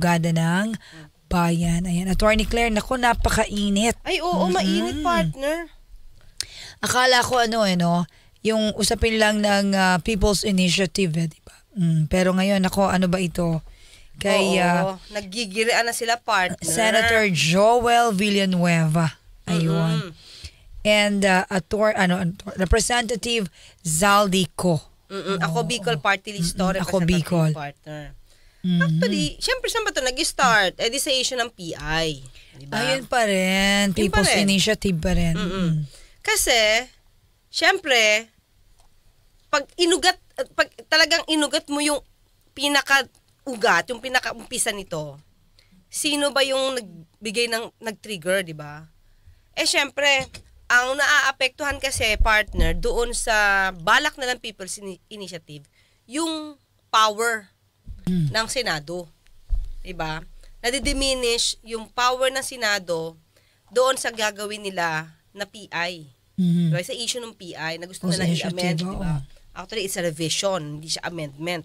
abogada ng bayan. Ayan, Attorney Claire, naku, napakainit. Ay, oo, mainit, partner. Akala ko yung usapin lang ng People's Initiative, diba? Pero ngayon, ako, ano ba ito? Kay naggigirian na sila, partner. Senator Joel Villanueva. Ayun. And Representative Zaldico. Ako Bicol Party List to, ako Bicol. Partner. Actually, syempre saan ba ito nag-start? Di sa issue ng PI. Diba? Ayun pa rin. People's Initiative pa rin. Kasi, syempre, pag talagang inugat mo yung pinaka-ugat, yung pinaka-umpisa nito, sino ba yung nag-trigger, di ba? Syempre, ang naaapektuhan kasi, partner, doon sa balak na ng People's Initiative, yung power ng Senado. Diba? Nadidiminish yung power ng Senado doon sa gagawin nila na PI. Diba? Sa issue ng PI na gusto nila i-amend. Diba? Actually, it's a revision, hindi siya amendment.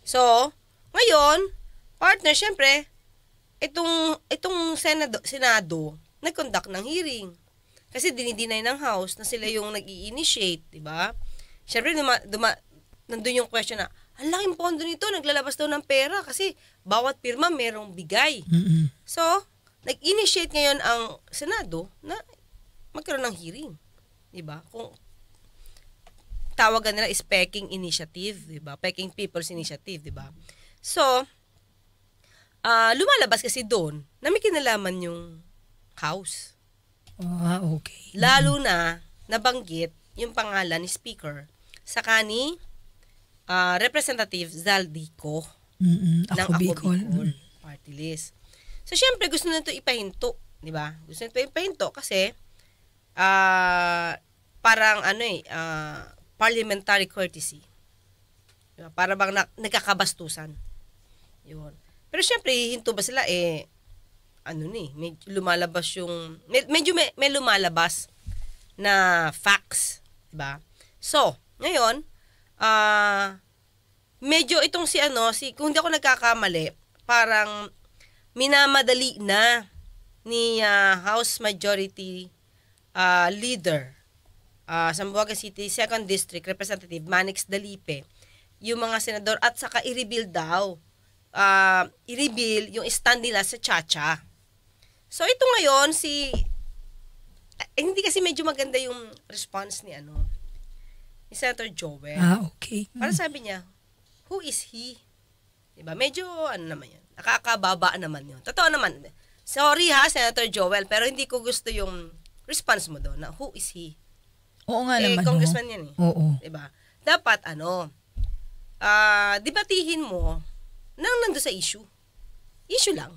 So, ngayon, partner, syempre, itong Senado, nag-conduct ng hearing. Kasi dinideny ng House na sila yung nag-i-initiate, di ba? Syempre, nandun yung question na, ang laking pondo nito, naglalabas daw ng pera kasi bawat pirma merong bigay. So, nag-initiate ngayon ang Senado na magkaroon ng hearing. Di ba? Kung tawagan nila is Peking Initiative, di ba? Peking People's Initiative, di ba? So, lumalabas kasi doon na may kinalaman yung House. Okay. Lalo na nabanggit yung pangalan ni Speaker saka ni Representative Zaldico ng Ako Bicol Party List. So, syempre, gusto nito ipahinto, di ba? Gusto nito ipahinto kasi parang parliamentary courtesy. Diba? Para bang nagkakabastusan. Yun. Pero syempre, hinto ba sila medyo lumalabas yung medyo may lumalabas na facts, diba? So, ngayon, medyo itong kung hindi ako nagkakamali, parang minamadali na ni House Majority Leader Zamboanga City 2nd District Representative Manix Dalipe yung mga senador at saka i-reveal daw i-reveal yung stand nila sa Chacha. So ito ngayon hindi kasi medyo maganda yung response ni Senator Joel. Okay. Para sabi niya, who is he? Diba? Medyo naman yan. Nakakababa naman yun. Totoo naman. Sorry Senator Joel, pero hindi ko gusto yung response mo doon na who is he? Oo nga naman. Congressman yan Oo. Diba? Dapat debatihin mo nang nando sa issue. Issue lang.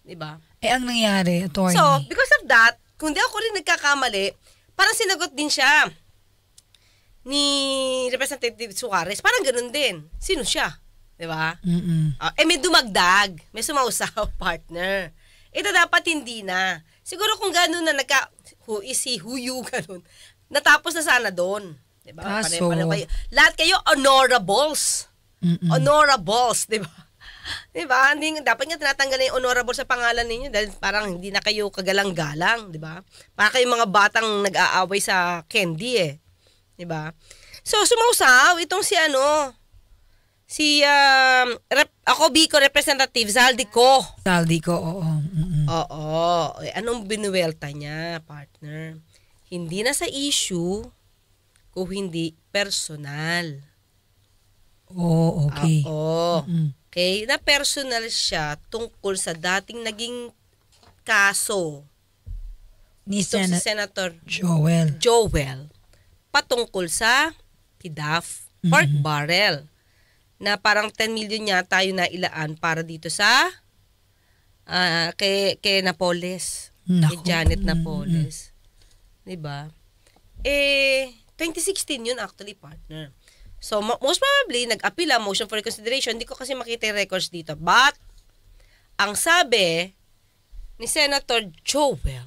Diba? Ang nangyari, attorney. So, because of that, kung di ako rin nagkakamali, parang sinagot din siya ni Representative Suarez. Parang ganun din. Sino siya? Diba? May dumagdag. May sumausaw, partner. Ito dapat hindi na. Siguro kung ganun na who is he, who you, ganun. Natapos na sana doon. Diba? Lahat kayo honorables. Honorables, diba? Diba? Dapat nga tinatanggalan yung honorable sa pangalan ninyo dahil parang hindi na kayo kagalang-galang, diba? Para kayong mga batang nag-aaway sa candy diba? So, sumausaw itong Ako Bicol Representative Zaldico. Oo. Oo. Anong binuwelta niya, partner? Hindi na sa issue kung hindi personal. Okay. Okay, na personal siya tungkol sa dating naging kaso ni si Senator Joel patungkol sa PDAF, pork barrel, na parang 10 million yata yung nailaan para dito sa kay Napoles, kay Janet Napoles. Diba? 2016 yun actually, partner. So, most probably, nag-appeal motion for reconsideration. Hindi ko kasi makita yung records dito. But, ang sabi ni Senator Joel,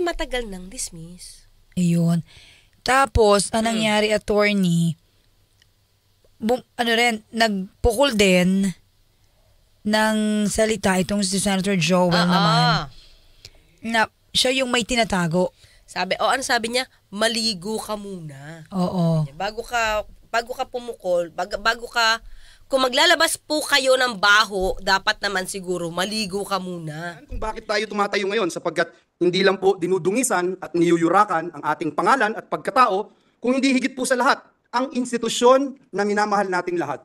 matagal nang dismiss. Ayun. Tapos, ang nangyari, attorney, nagpukol din ng salita itong si Senator Joel naman na siya yung may tinatago. Ano sabi niya? Maligo ka muna. Oo. Bago ka pumukol, bago ka, kung maglalabas po kayo ng baho, dapat naman siguro maligo ka muna. Kung bakit tayo tumatayo ngayon sapagkat hindi lang po dinudungisan at niyuyurakan ang ating pangalan at pagkatao, kung hindi higit po sa lahat, ang institusyon na minamahal nating lahat,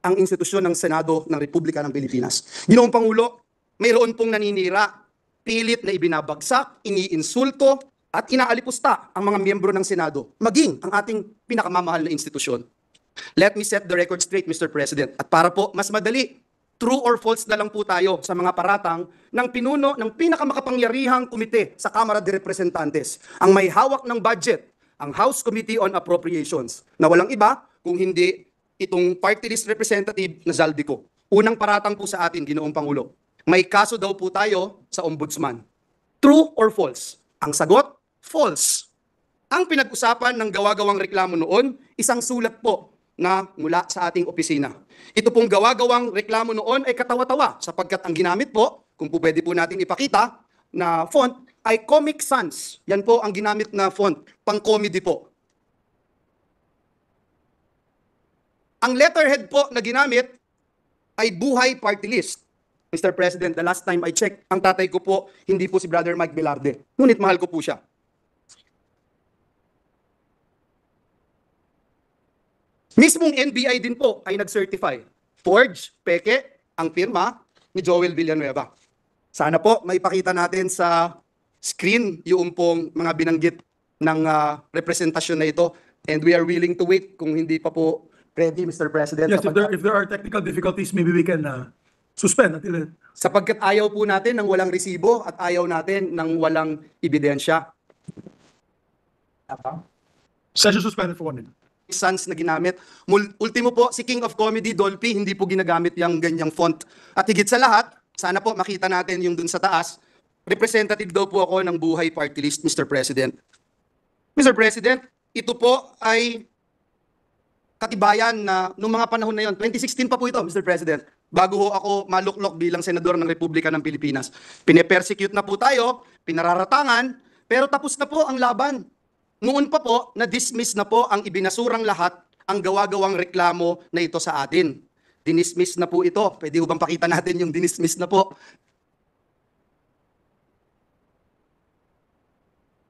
ang institusyon ng Senado ng Republika ng Pilipinas. Ginoong Pangulo, mayroon pong naninira, pilit na ibinabagsak, iniinsulto, at inaalipusta ang mga miyembro ng Senado, maging ang ating pinakamamahal na institusyon. Let me set the record straight, Mr. President. At para po mas madali, true or false na lang po tayo sa mga paratang ng pinuno ng pinakamakapangyarihang komite sa Kamara de Representantes, ang may hawak ng budget, ang House Committee on Appropriations, na walang iba kung hindi itong party list representative na Zaldico. Unang paratang po sa atin, Ginoong Pangulo, may kaso daw po tayo sa Ombudsman. True or false? Ang sagot, false. Ang pinag-usapan ng gawa-gawang reklamo noon, isang sulat po na mula sa ating opisina. Ito pong gawa-gawang reklamo noon ay katawa-tawa sapagkat ang ginamit po, kung po pwede po natin ipakita, na font ay Comic Sans. Yan po ang ginamit na font, pang-comedy po. Ang letterhead po na ginamit ay Buhay Party List. Mr. President, the last time I checked, ang tatay ko po, hindi po si Brother Mike Velarde. Ngunit mahal ko po siya. Mismong NBI din po ay nag-certify. Forge, peke, ang firma ni Joel Villanueva. Sana po maipakita natin sa screen yung pong mga binanggit ng representasyon na ito. And we are willing to wait kung hindi pa po ready, Mr. President. Yes, if there are technical difficulties, maybe we can suspend until it... Sapagkat ayaw po natin ng walang resibo at ayaw natin ng walang ebidensya. Session suspended for 1 minute. Sans na ginamit. Ultimo po, si King of Comedy, Dolphy, hindi po ginagamit yung ganyang font. At higit sa lahat, sana po makita natin yung dun sa taas, representative daw po ako ng Buhay Party List, Mr. President. Mr. President, ito po ay katibayan na nung mga panahon na yon, 2016 pa po ito, Mr. President, bago ho ako maluklok bilang senador ng Republika ng Pilipinas. Pine-persecute na po tayo, pinararatangan, pero tapos na po ang laban. Noon pa po, na-dismiss na po ang ibinasurang lahat ang gawa-gawang reklamo na ito sa atin. Dinismiss na po ito. Pwede ho bang pakita natin yung dinismiss na po?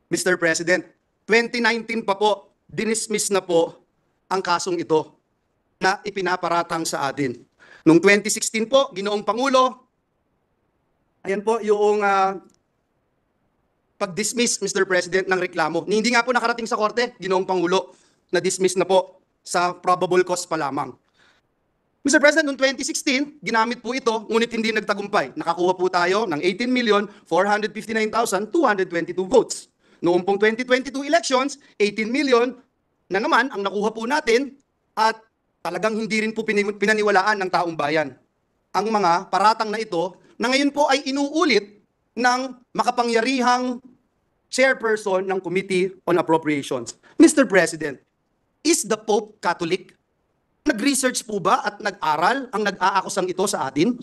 Mr. President, 2019 pa po, dinismiss na po ang kasong ito na ipinaparatang sa atin. Noong 2016 po, Ginoong Pangulo, ayan po yung pag-dismiss, Mr. President, ng reklamo. Hindi nga po nakarating sa korte, Ginoong Pangulo, na-dismiss na po sa probable cause pa lamang. Mr. President, noong 2016, ginamit po ito, ngunit hindi nagtagumpay. Nakakuha po tayo ng 18,459,222 votes. Noong pong 2022 elections, 18 million na naman ang nakuha po natin at talagang hindi rin po pinaniwalaan ng taong bayan. Ang mga paratang na ito na ngayon po ay inuulit ng makapangyarihang chairperson ng Committee on Appropriations. Mr. President, is the Pope Catholic? Nag-research po ba at nag-aral ang nag-aakusang ito sa atin?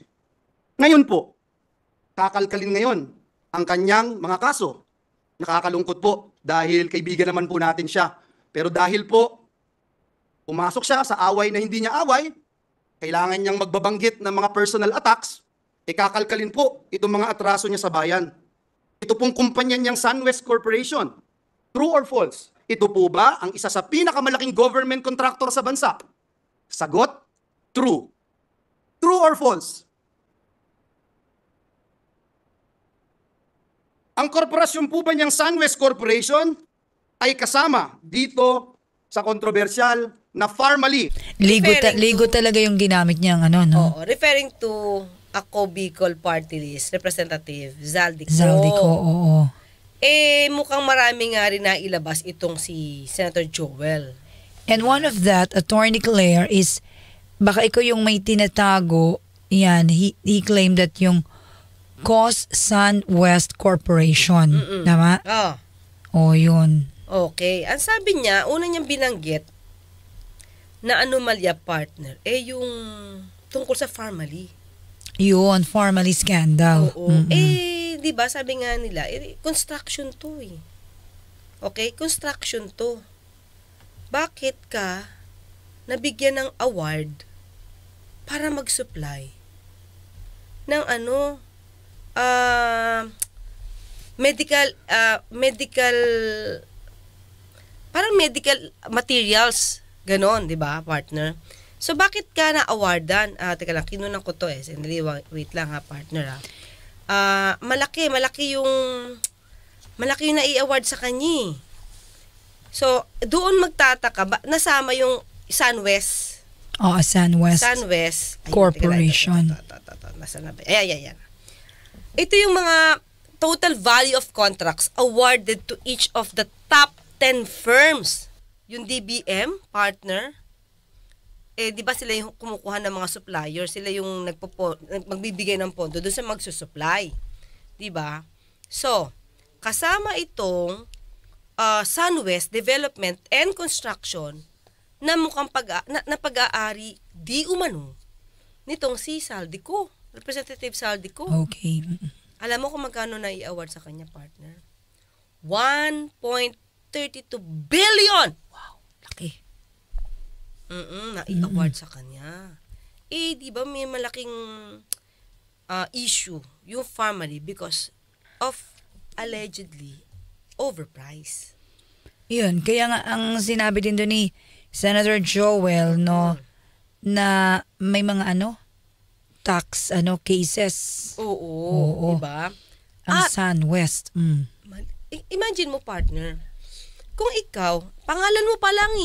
Ngayon po, kakalkalin ngayon ang kanyang mga kaso. Nakakalungkot po dahil kaibigan naman po natin siya. Pero dahil po pumasok siya sa away na hindi niya away, kailangan niyang magbabanggit ng mga personal attacks, kakalkalin po itong mga atraso niya sa bayan. Ito pong kumpanya niyang SunWest Corporation. True or false? Ito po ba ang isa sa pinakamalaking government contractor sa bansa? Sagot, true. True or false? Ang korporasyon po ba niyang SunWest Corporation ay kasama dito sa kontrobersyal na Pharmally? Ligo talaga yung ginamit niyang ano, no? Oo, referring to Ako Bicol Party List, Representative Zaldico. Zaldico, oo. Mukhang marami nga rin na ilabas itong si Senator Joel. And one of that, Attorney Claire, is baka ikaw yung may tinatago, yan, he claimed that yung Cos SunWest Corporation. Tama? Oh. Yun. Okay. Ang sabi niya, una niyang binanggit na anomalya partner, yung tungkol sa Pharmally. Yun, formally scandal. Oo. Eh, di ba sabi nga nila, construction to eh. Okay? Construction to. Bakit ka nabigyan ng award para mag-supply ng medical parang medical materials, ganon, di ba, partner? So, bakit ka na-awardan? Teka lang, kinunan ko to eh. Sandali, wait lang ha, partner ha. Malaki yung nai-award sa kanya. So, doon magtataka, nasama yung SunWest. SunWest Ayun, Corporation. Nasaan na ba? Ayan. Ito yung mga total value of contracts awarded to each of the top 10 firms. Yung DBM, partner, di ba sila yung kumukuha ng mga supplier, sila yung magbibigay ng pondo doon sa magsusupply. Di ba? So, kasama itong SunWest Development and Construction na mukhang pag-aari di umano nitong si Saldico, Representative Saldico. Okay. Alam mo kung magkano na i-award sa kanya, partner? 1.32 billion! Wow, laki. Na-i-award sa kanya. Eh, di ba may malaking issue yung family because of allegedly overpriced. Yun, kaya nga ang sinabi din doon ni Senator Joel, no, na may mga tax cases. Oo. Diba? Ang SunWest. Imagine mo, partner, kung ikaw, pangalan mo pa lang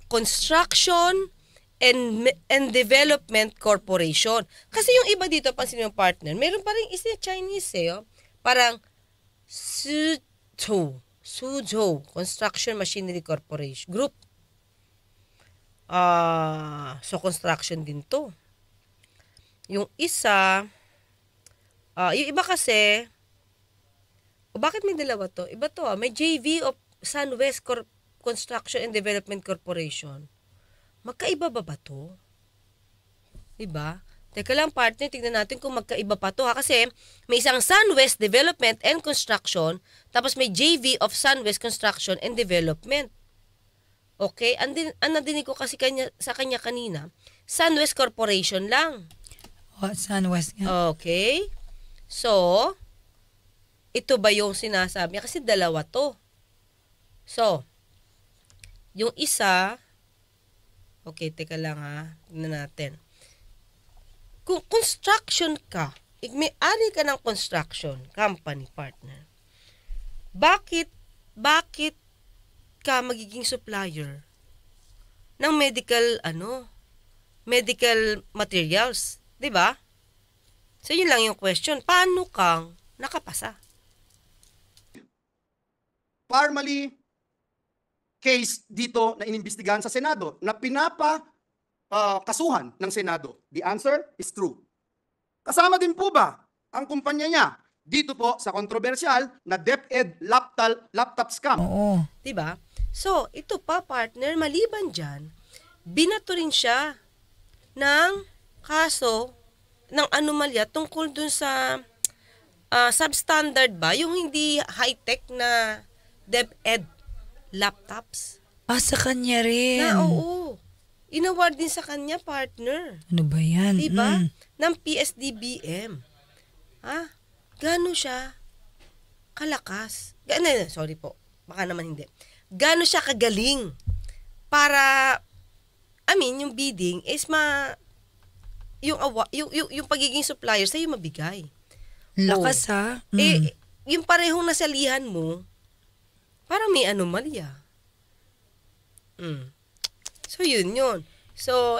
Construction and Development Corporation. Kasi yung iba dito, pansin yung partner, meron pa rin isa Chinese parang Suzhou Construction Machinery Corporation Group. So construction din to. Yung isa, yung iba kasi, bakit may dalawa to? Iba to may JV of SunWest Construction and Development Corporation. Magkaiba ba to? Diba? Teka lang, partner, tignan natin kung magkaiba pa to kasi may isang SunWest Development and Construction, tapos may JV of SunWest Construction and Development. Okay? Ang nadinig ko kasi sa kanya kanina, SunWest Corporation lang. SunWest nga. Okay. So, ito ba yung sinasabi niya? Kasi dalawa to. So, yung isa, okay, teka lang tignan natin. Kung construction ka, may-ari ka ng construction company, partner, bakit ka magiging supplier ng medical materials? 'Di ba? So, yun lang yung question. Paano kang nakapasa? Formally, case dito na inimbestigahan sa Senado na kasuhan ng Senado. The answer is true. Kasama din po ba ang kumpanya niya dito po sa kontrobersyal na DepEd laptop scam? Oo. 'Di ba? So, ito pa, partner, maliban dyan, binato rin siya ng kaso ng anomalya tungkol dun sa substandard ba? Yung hindi high-tech na DepEd laptops. Sa kanya rin. Oo. Inaward din sa kanya, partner. Ano ba yan? Diba? Ng PSDBM. Gano siya kalakas? Sorry po. Baka naman hindi. Gano siya kagaling para, yung bidding is yung pagiging supplier sa'yo mabigay. Lakas Yung parehong nasalihan mo, parang may anomalya. So, yun. So,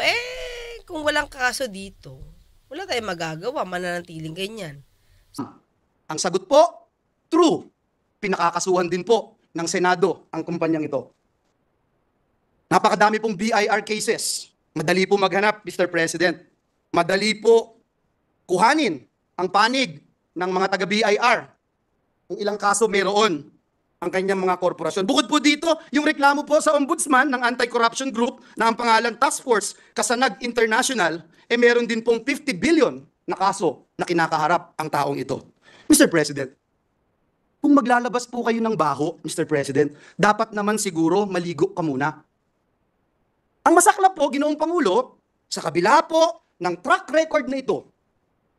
kung walang kaso dito, wala tayong magagawa, mananatiling ganyan. Ang sagot po, true. Pinakakasuhan din po ng Senado ang kumpanyang ito. Napakadami pong BIR cases. Madali po maghanap, Mr. President. Madali po kuhanin ang panig ng mga taga-BIR. Ang ilang kaso mayroon ang kanyang mga korporasyon. Bukod po dito, yung reklamo po sa ombudsman ng anti-corruption group na ang pangalan Task Force Kasanag International, meron din pong 50 billion na kaso na kinakaharap ang taong ito. Mr. President, kung maglalabas po kayo ng baho, Mr. President, dapat naman siguro maligo ka muna. Ang masaklap po, Ginoong Pangulo, sa kabila po ng track record na ito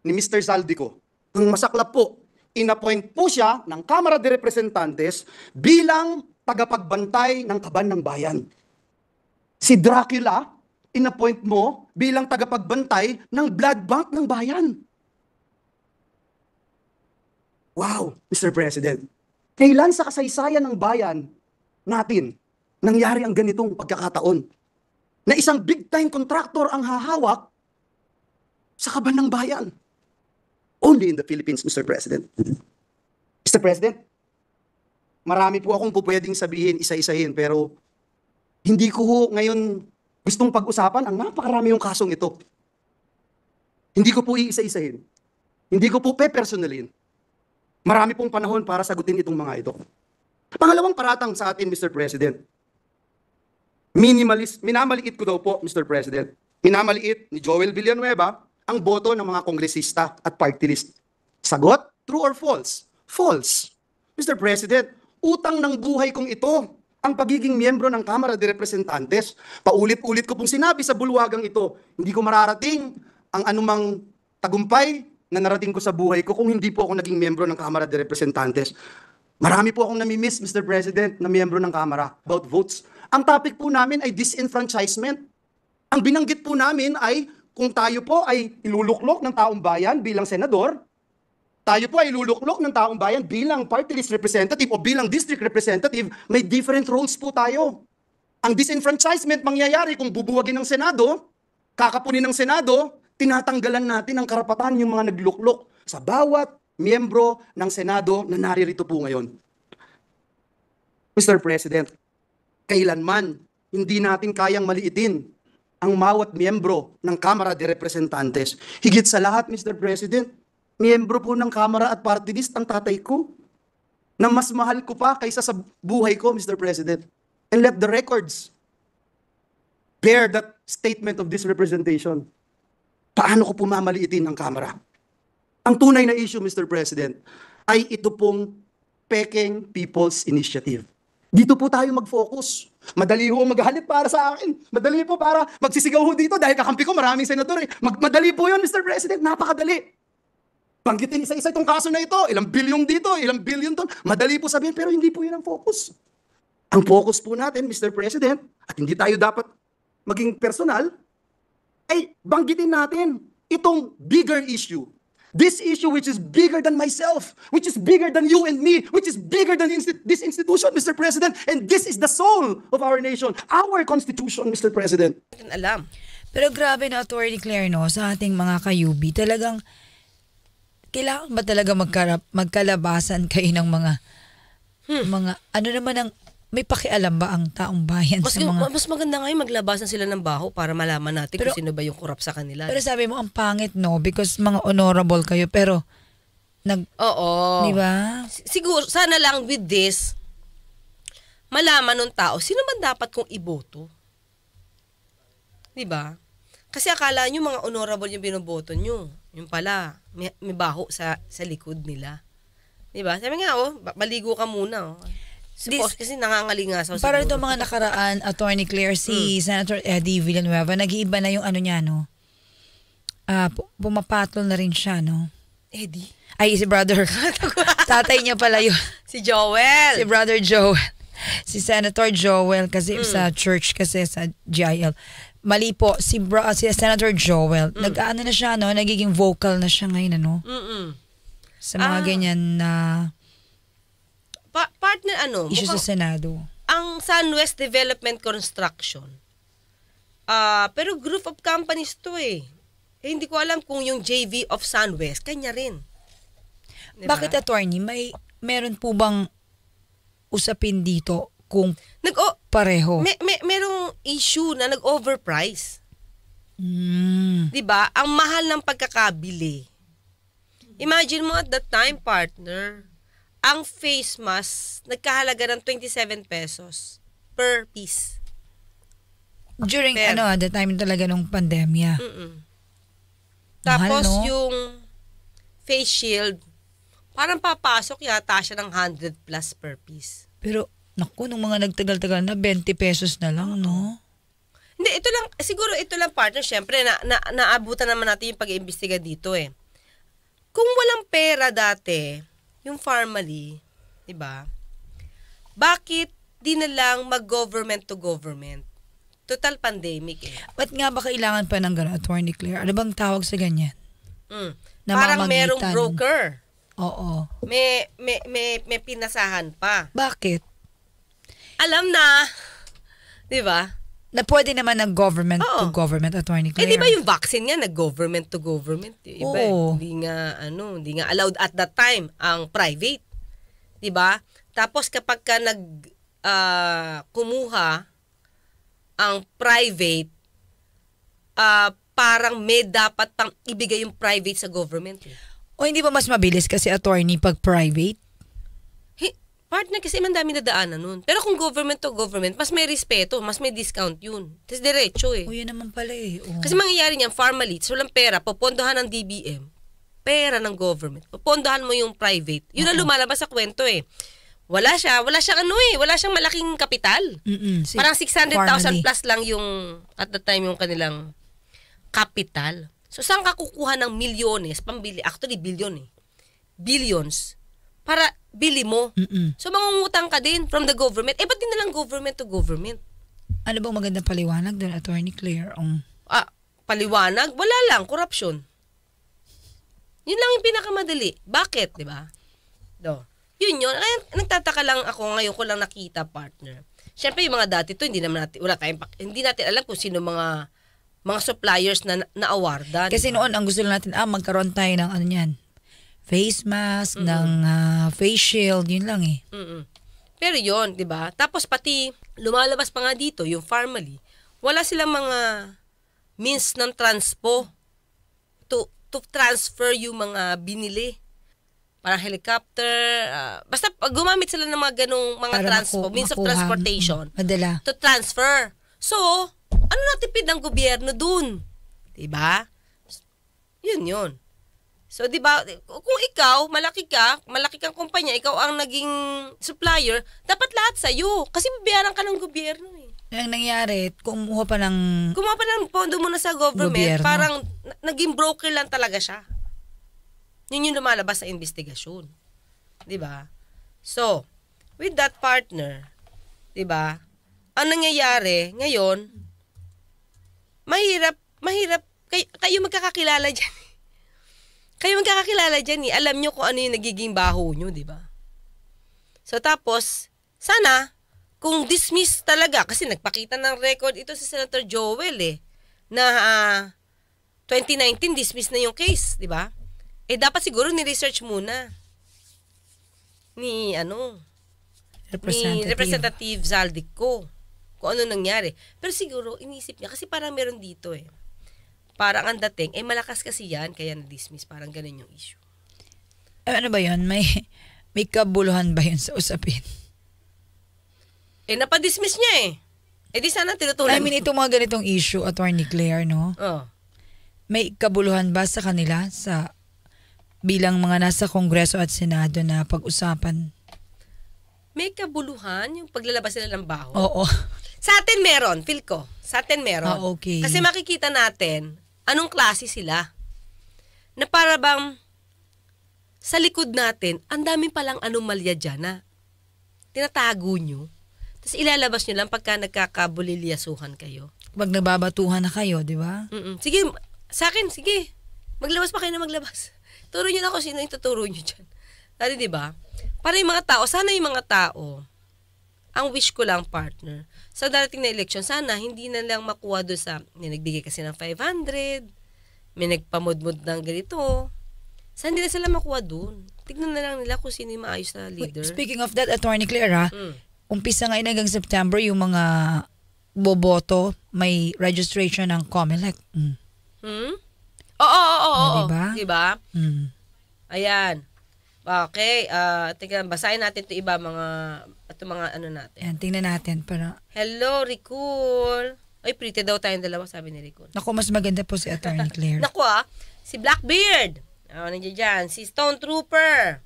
ni Mr. Zaldico, ang masaklap po, inappoint po siya ng Kamara de Representantes bilang tagapagbantay ng kaban ng bayan. Si Dracula, inappoint mo bilang tagapagbantay ng blood bank ng bayan. Wow, Mr. President. Kailan sa kasaysayan ng bayan natin nangyari ang ganitong pagkakataon? Na isang big-time contractor ang hahawak sa kaban ng bayan. Only in the Philippines, Mr. President. Mr. President, marami po akong pupwedeng sabihin, isa-isahin, pero hindi ko ho ngayon gustong pag-usapan ang napakarami yung kasong ito. Hindi ko po iisa-isahin. Hindi ko po pe-personalin. Marami pong panahon para sagutin itong mga ito. Pangalawang paratang sa atin, Mr. President. Minamaliit ko daw po, Mr. President. Minamaliit ni Joel Villanueva ang boto ng mga kongresista at party list. Sagot? True or false? False. Mr. President, utang ng buhay kong ito ang pagiging miyembro ng Kamara de Representantes. Paulit-ulit ko pong sinabi sa bulwagang ito, hindi ko mararating ang anumang tagumpay na narating ko sa buhay ko kung hindi po ako naging miyembro ng Kamara de Representantes. Marami po akong namimiss, Mr. President, na miyembro ng Kamara about votes. Ang topic po namin ay disenfranchisement. Ang binanggit po namin ay kung tayo po ay iluluklok ng taong bayan bilang senador, tayo po ay iluluklok ng taong bayan bilang party list representative o bilang district representative, may different roles po tayo. Ang disenfranchisement mangyayari kung bubuwagin ng Senado, kakapunin ng Senado, tinatanggalan natin ang karapatan yung mga nagluklok sa bawat miyembro ng Senado na naririto po ngayon. Mr. President, kailanman hindi natin kayang maliitin ang bawat miyembro ng Kamara de Representantes. Higit sa lahat, Mr. President, miyembro po ng Kamara at party list ang tatay ko na mas mahal ko pa kaysa sa buhay ko, Mr. President. And let the records bear that statement of this representation. Paano ko pumamaliitin ang Kamara? Ang tunay na issue, Mr. President, ay ito pong Peking People's Initiative. Dito po tayo mag-focus. Madali ho maghalit para sa akin. Madali po para magsisigaw ho dito dahil kakampi ko maraming senador. Madali po yun, Mr. President. Napakadali. Banggitin isa-isa itong kaso na ito. Ilang bilyon dito, ilang bilyon doon. Madali po sabihin, pero hindi po yun ang focus. Ang focus po natin, Mr. President, at hindi tayo dapat maging personal, ay banggitin natin itong bigger issue. This issue which is bigger than myself, which is bigger than you and me, which is bigger than this institution, Mr. President, and this is the soul of our nation, our Constitution, Mr. President. Alam. Pero grabe na, Attorney Claire, no, sa ating mga kayubi, talagang kailangan ba talaga magkalabasan kayo ng mga ano naman ang may pakialam ba ang taong bayan sa mga... Mas maganda nga yung maglabasan sila ng baho para malaman natin kung sino ba yung korap sa kanila. Pero sabi mo, ang pangit, no? Because mga honorable kayo, pero Oo. Di ba? Siguro, sana lang with this, malaman ng tao, sino man dapat kong iboto? Di ba? Kasi akala nyo mga honorable yung binoboto nyo. Yung pala, may baho sa likod nila. Di ba? Sabi nga, maligo ka muna, Suppose kasi nangangalingasaw siguro. Para itong mga nakaraan, Attorney Claire, si Senator Eddie Villanueva, nag-iiba na yung ano niya, no? Pumapatol na rin siya, no? Eddie? Ay, si brother. Tatay niya pala yun. Si Joel. Si brother Joel. Si Senator Joel, kasi sa church, kasi sa GIL. Mali po, si Senator Joel, nag-ano na siya, no? Nagiging vocal na siya ngayon, ano? Sa mga ganyan na... partner issue sa Senado. Ang SunWest Development Construction. Pero group of companies to hindi ko alam kung yung JV of SunWest, kanya rin. Diba? Bakit, attorney? Meron po bang usapin dito kung pareho? Merong issue na nag-overprice. Diba? Ang mahal ng pagkakabili. Imagine mo at that time, partner, ang face mask, nagkahalaga ng 27 pesos per piece. During, the time talaga nung pandemya. Tapos Mahal, no? yung face shield, parang papasok yata siya ng 100 plus per piece. Pero, naku, nung mga nagtagal-tagal na, 20 pesos na lang, no? Hindi, ito lang, siguro ito lang partner, syempre, naabutan naman natin yung pag-iimbestiga dito eh. Kung walang pera dati, yung Pharmally, di ba? Bakit di na lang mag-government to government? Total pandemic eh. Ba't nga ba kailangan pa ng gano'n, Attorney Claire? Ano bang tawag sa ganyan? Parang Namamagitan. merong broker. Oo. May pinasahan pa. Bakit? Alam na, di ba? Na pwede naman ng government Oo. to government, Attorney Eh Claire. di ba yung vaccine nga nag-government to government? Iba, Oo. hindi nga allowed at that time ang private. Di ba? Tapos kapag ka kumuha ang private, parang may dapat pang ibigay yung private sa government. Eh. O hindi ba mas mabilis kasi, attorney, pag private? Partner, kasi man dami na daanan nun. Pero kung government to government, mas may respeto, mas may discount yun. Tapos diretso eh. O yun naman pala eh. O. Kasi mangyayari niyan, Pharmally, walang pera, popondohan ng DBM, pera ng government, popondohan mo yung private. Yun ang lumalabas sa kwento eh. Wala siyang malaking kapital. Si Parang 600,000 Pharmally. plus lang yung, at the time, yung kanilang capital. So, saan ka kukuha ng milyones, pambili? Actually, billions, para bili mo. So, mangungutang ka din from the government. Eh, ba't din na lang government to government? Ano bang magandang paliwanag doon, Attorney Claire? Paliwanag? Wala lang, corruption. Yun lang yung pinakamadali. Bakit, di ba? Yun. Kaya nagtataka lang ako, ngayon ko lang nakita, partner. Siyempre, yung mga dati to, hindi natin alam kung sino mga suppliers na awardan. Kasi noon, ang gusto lang natin, magkaroon tayo ng ano yan, face mask, ng face shield, yun lang eh. Pero yun, di ba? Tapos pati, lumalabas pa nga dito, yung Pharmally, wala silang mga means ng transpo to transfer yung mga binili. Parang helicopter, basta gumamit sila ng mga ganong mga Para transpo, means of makuha, transportation. Madala. To transfer. So, ano natipid ng gobyerno dun? Diba? Yun. So, diba, kung ikaw, malaki kang kumpanya, ikaw ang naging supplier, dapat lahat sa'yo. Kasi babayaran ka ng gobyerno eh. Ang nangyari, kumuha pa ng pondo mo na sa government, gobyerno. parang naging broker lang talaga siya. Yun yung lumalabas sa investigasyon. Diba? So, with that partner, diba, ang nangyayari ngayon, mahirap, kayo magkakakilala dyan. Kayo magkakakilala dyan eh. Alam nyo kung ano yung nagiging baho nyo, di ba? So tapos, sana, kung dismiss talaga, kasi nagpakita ng record ito si Senator Joel eh, na 2019 dismiss na yung case, di ba? Eh dapat siguro ni-research muna ni Representative Zaldico kung ano nangyari. Pero siguro, inisip niya, kasi parang meron dito eh. Parang ang dating, malakas kasi yan, kaya na-dismiss. Parang ganun yung issue. Ano ba yun? May kabuluhan ba yun sa usapin? Napadismiss niya eh. Di sana tinutulan. Itong mga ganitong issue, Attorney Claire, no? Oh. May kabuluhan ba sa kanila bilang mga nasa Kongreso at Senado na pag-usapan? May kabuluhan yung paglalabas nila ng baho? Oo. Sa atin meron, feel ko. Sa atin meron. Okay. Kasi makikita natin anong klase sila. Na para bang sa likod natin, ang dami palang anomalya dyan na tinatago nyo. Tapos ilalabas nyo lang pagka nagkakabulilyasuhan kayo. Pag nababatuhan na kayo, di ba? Sige, sa akin, sige. Maglabas pa kayo na maglabas. Turo nyo na kung sino yung tuturo nyo dyan. Dati, di ba? Para yung mga tao, sana yung mga tao, ang wish ko lang, partner, sa darating na election, sana hindi na lang makuha doon sa, may nagbigay kasi ng 500, may nagpamudmud ng ganito. Sana hindi na sila makuha doon. Tignan na lang nila kung sino yung maayos na leader. Speaking of that, Attorney Claire, umpisa ngayon hanggang September, yung mga boboto, may registration ng COMELEC. Oo. Diba? Diba? Ayan. Okay, tingnan, basahin natin ito iba mga ano natin. Yan, tingnan natin para... Hello, Ricul. Ay, pretty daw tayong dalawa, sabi ni Ricul. Naku, mas maganda po si Attorney Claire. Naku Si Blackbeard. Nandiyan dyan. Si Stone Trooper.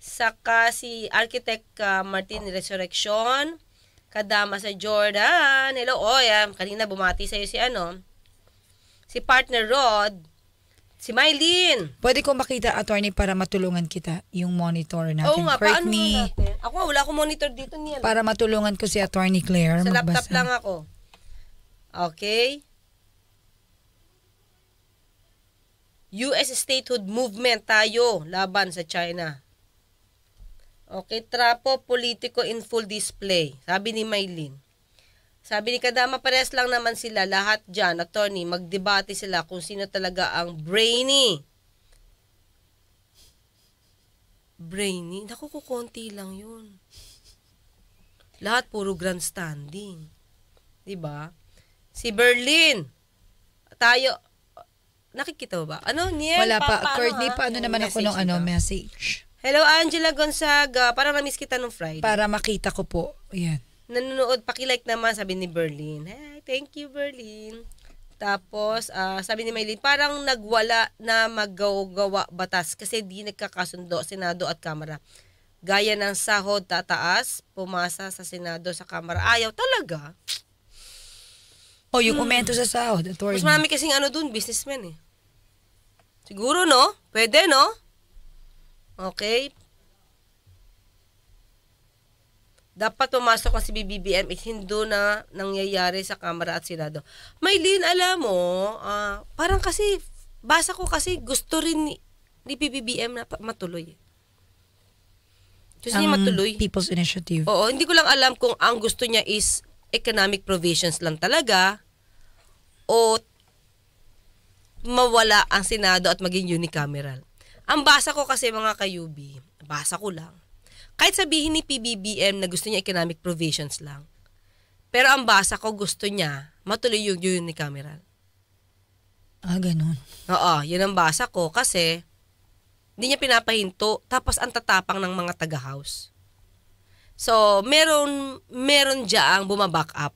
Saka si Architect Martin Resurrection. Kadama sa Jordan. Hello. Kanina bumati sa'yo si si partner Rod. Si Mylene. Pwede ko makita, attorney, para matulungan kita yung monitor natin. Oo nga, Correct paano me. natin? Ako, wala akong monitor dito niya. Para matulungan ko si Attorney Claire Sa laptop magbasa. lang ako. Okay. US statehood movement tayo laban sa China. Okay, trapo politiko in full display. Sabi ni Mylene. Sabi ni Kadama, pares lang naman sila lahat dyan, attorney, magdebate sila kung sino talaga ang brainy. Brainy? Naku, kukunti lang yun. Lahat puro grandstanding. Diba? Si Berlin. Tayo, nakikita mo ba? Niel? Wala pa. Courtney, paano naman ako ng message? Hello, Angela Gonzaga. Parang na-miss kita nung Friday. Para makita ko po. Yan. Nanonood, pakilike naman, sabi ni Berlin. Hey, thank you, Berlin. Tapos, sabi ni Maylene, parang nagwala na maggawa batas kasi di nagkakasundo Senado at Kamara. Gaya ng sahod tataas, pumasa sa Senado sa Kamara. Ayaw talaga. Yung umento sa sahod, attorney. Mas marami kasing dun, businessman eh. Siguro, no? Pwede, no? Okay. Dapat pumasok ang si BBM at hindi na nangyayari sa Kamara at Senado. Maylene, alam mo, parang kasi, basa ko kasi gusto rin ni BBM na matuloy. Gusto niya matuloy. People's Initiative. Oo, hindi ko lang alam kung ang gusto niya is economic provisions lang talaga o mawala ang Senado at maging unicameral. Ang basa ko kasi mga kayubi, basa ko lang. Kahit sabihin ni PBBM na gusto niya economic provisions lang. Pero ang basa ko gusto niya matuloy yung unicameral. Ganun. Oo, yun ang basa ko kasi hindi niya pinapahinto tapos ang tatapang ng mga taga-house. So, meron diyaang bumaback up.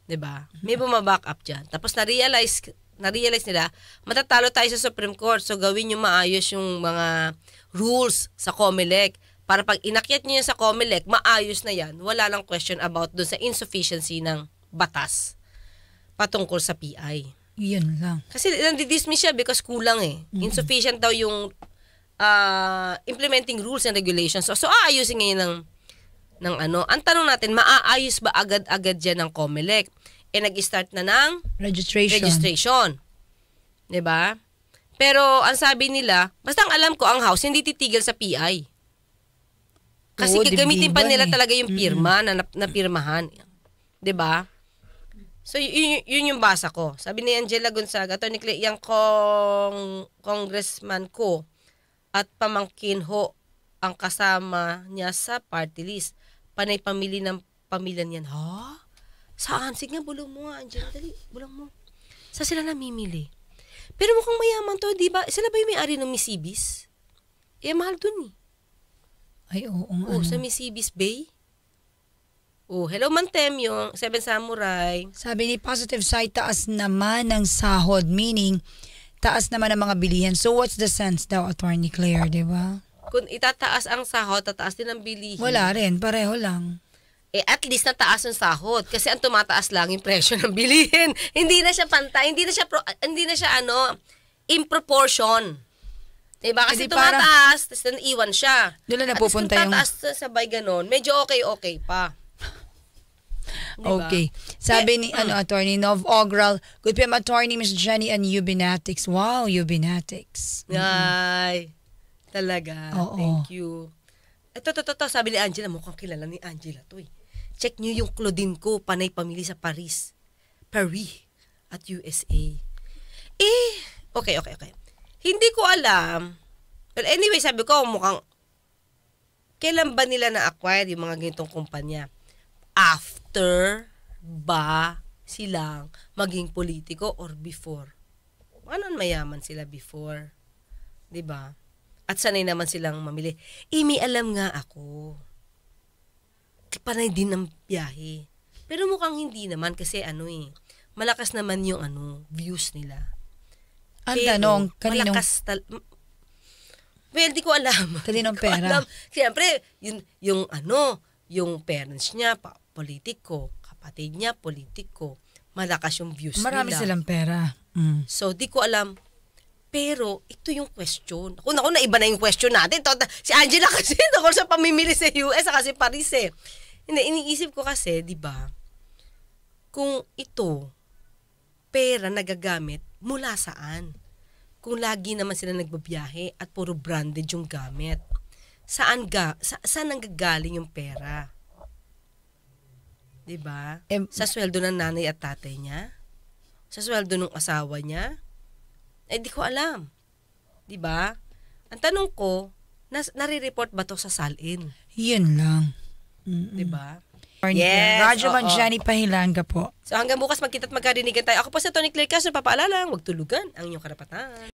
'Di ba? May bumaback up diyan. Tapos na-realize nila, matatalo tayo sa Supreme Court. So, gawin yung maayos yung mga rules sa COMELEC. Para pag inakyat niyo yan sa COMELEC, maayos na yan. Wala lang question about doon sa insufficiency ng batas patungkol sa PI. Yan lang. Kasi nandidismiss siya because kulang eh. Insufficient daw yung implementing rules and regulations. So aayusin ngayon ng Ang tanong natin, maaayos ba agad-agad dyan ng COMELEC? Nag-start na ng registration. 'Di ba? Pero ang sabi nila, basta ang alam ko ang House hindi titigil sa PI. Kasi gagamitin pa nila talaga yung pirma na pirmahan. 'Di ba? So yun yung basa ko. Sabi ni Angela Gonzaga, Attorney Clay, yung congressman ko at pamangkin ho ang kasama niya sa party list. Panay pamilya niyan. Ha? Saan? Sige nga, bulong mo nga, Angela. Dali, bulong mo. Saan sila namimili? Pero mukhang mayaman to, di ba? Sila ba yung may-ari ng Misibis? Mahal dun eh. Ay, oo. Sa Misibis Bay? Hello Mantem, yung Seven Samurai. Sabi ni Positive Side, taas naman ng sahod, meaning taas naman ang mga bilihan. So what's the sense daw, Attorney Claire, di ba? Kung itataas ang sahod, tataas din ang bilihin. Wala rin, pareho lang. At least nataas ang sahod kasi ang tumataas lang yung presyo ng bilihin. Hindi na siya pantay, hindi na siya in proportion. Diba? Kasi tumataas, tapos iwan siya. Doon na napupunta yung... At least kung tataas sabay ganon, medyo okay pa. Diba? Okay. Sabi ni Attorney Nov Ogral, good PM Attorney Miss Jenny and Ubinatics. Wow, Ubinatics. Ay, talaga. Oo. Thank you. Ito, sabi ni Angela, mukhang kilala ni Angela to eh. Check nyo yung Claudine ko, panay pamili sa Paris at USA. Okay. Hindi ko alam. Well, anyway, sabi ko, mukhang, kailan ba nila na-acquire yung mga ganitong kumpanya? After ba silang maging politiko or before? Ano mayaman sila before? 'Di ba? At sanay naman silang mamili. May alam nga ako. Panay din ng biyahe. Pero mukhang hindi naman kasi malakas naman yung views nila. Ang tanong, kaninong, well, di ko alam. kaninong Di ko pera? alam. Siyempre, yung parents niya, politiko, kapatid niya, politiko, malakas yung views Marami nila. silang pera. Mm. So, di ko alam. Pero, ito yung question. Naku, naiba na yung question natin. Si Angela kasi, ako sa pamimili sa US, kasi Paris eh. Hindi, iniisip ko kasi, di ba, kung ito, pera nagagamit, mula saan? Kung lagi naman sila nagbabiyahe at puro branded yung gamit. Saan nanggagaling yung pera? Diba? Sa sweldo ng nanay at tatay niya? Sa sweldo ng asawa niya? Di ko alam. Diba? Ang tanong ko, nare-report ba to sa salin? Yun lang. Diba? Yes, Radyo oo. Manjani Pahilanga po. So hanggang bukas magkita at magkarinigan tayo. Ako po sa Tony Claire Castro, papaalala, huwag tulugan ang inyong karapatan.